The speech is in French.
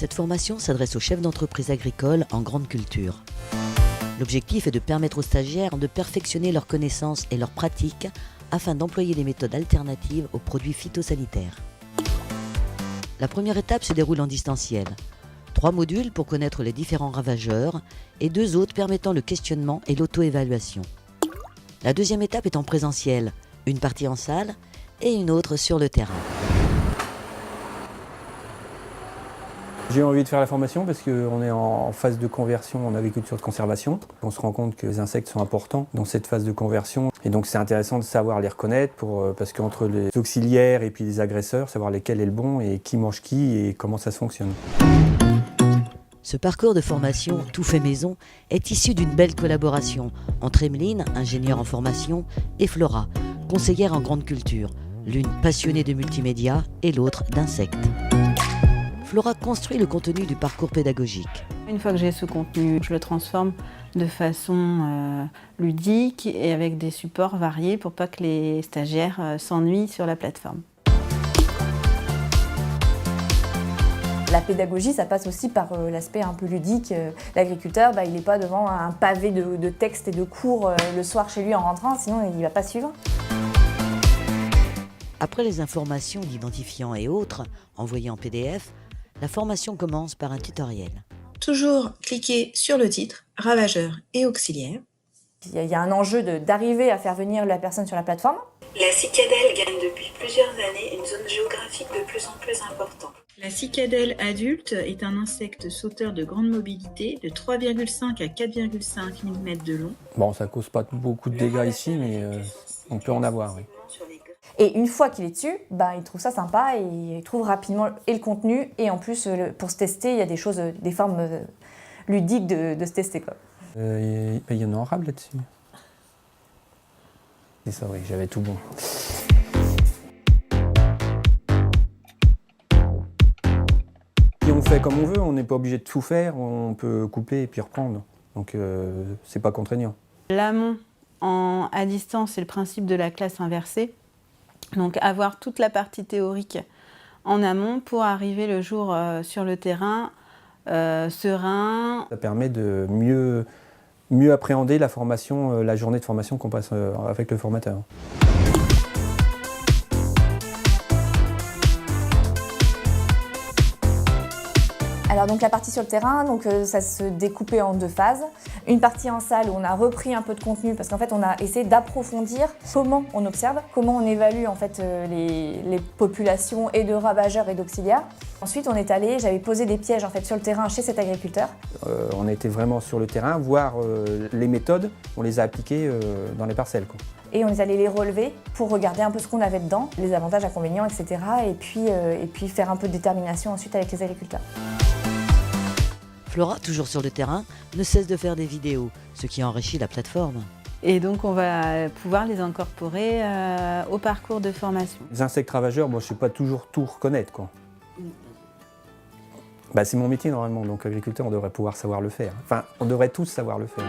Cette formation s'adresse aux chefs d'entreprise agricole en grande culture. L'objectif est de permettre aux stagiaires de perfectionner leurs connaissances et leurs pratiques afin d'employer des méthodes alternatives aux produits phytosanitaires. La première étape se déroule en distanciel. 3 modules pour connaître les différents ravageurs et 2 autres permettant le questionnement et l'auto-évaluation. La deuxième étape est en présentiel, une partie en salle et une autre sur le terrain. J'ai envie de faire la formation parce qu'on est en phase de conversion en agriculture de conservation. On se rend compte que les insectes sont importants dans cette phase de conversion. Et donc c'est intéressant de savoir les reconnaître parce qu'entre les auxiliaires et puis les agresseurs, savoir lesquels est le bon et qui mange qui et comment ça se fonctionne. Ce parcours de formation tout fait maison est issu d'une belle collaboration entre Emeline, ingénieure en formation, et Flora, conseillère en grande culture, l'une passionnée de multimédia et l'autre d'insectes. Flora construit le contenu du parcours pédagogique. Une fois que j'ai ce contenu, je le transforme de façon ludique et avec des supports variés pour pas que les stagiaires s'ennuient sur la plateforme. La pédagogie, ça passe aussi par l'aspect un peu ludique. L'agriculteur, il n'est pas devant un pavé de textes et de cours le soir chez lui en rentrant, sinon il ne va pas suivre. Après les informations d'identifiants et autres, envoyées en PDF, la formation commence par un tutoriel. Toujours cliquer sur le titre, ravageur et auxiliaire. Il y a un enjeu d'arriver à faire venir la personne sur la plateforme. La cicadelle gagne depuis plusieurs années une zone géographique de plus en plus importante. La cicadelle adulte est un insecte sauteur de grande mobilité de 3,5 à 4,5 mm de long. Bon, ça cause pas beaucoup de dégâts ici, mais on peut en avoir, oui. Et une fois qu'il est dessus, il trouve ça sympa et il trouve rapidement et le contenu et en plus pour se tester, il y a des choses, des formes ludiques de se tester, quoi. Il y en a en rable là-dessus. C'est ça, oui, j'avais tout bon. Si on fait comme on veut, on n'est pas obligé de tout faire, on peut couper et puis reprendre. Donc c'est pas contraignant. L'amont à distance, c'est le principe de la classe inversée. Donc avoir toute la partie théorique en amont pour arriver le jour sur le terrain serein. Ça permet de mieux appréhender la formation, la journée de formation qu'on passe avec le formateur. Alors donc la partie sur le terrain, ça se découpait en 2 phases. Une partie en salle où on a repris un peu de contenu parce qu'en fait on a essayé d'approfondir comment on observe, comment on évalue en fait les populations et de ravageurs et d'auxiliaires. Ensuite on est allé, j'avais posé des pièges en fait sur le terrain chez cet agriculteur. On était vraiment sur le terrain, voir les méthodes, on les a appliquées dans les parcelles, quoi. Et on est allé les relever pour regarder un peu ce qu'on avait dedans, les avantages, inconvénients, etc. Et puis faire un peu de détermination ensuite avec les agriculteurs. Flora, toujours sur le terrain, ne cesse de faire des vidéos, ce qui enrichit la plateforme. Et donc on va pouvoir les incorporer au parcours de formation. Les insectes ravageurs, moi je ne sais pas toujours tout reconnaître, quoi. C'est mon métier normalement, donc agriculteur on devrait pouvoir savoir le faire. Enfin, on devrait tous savoir le faire.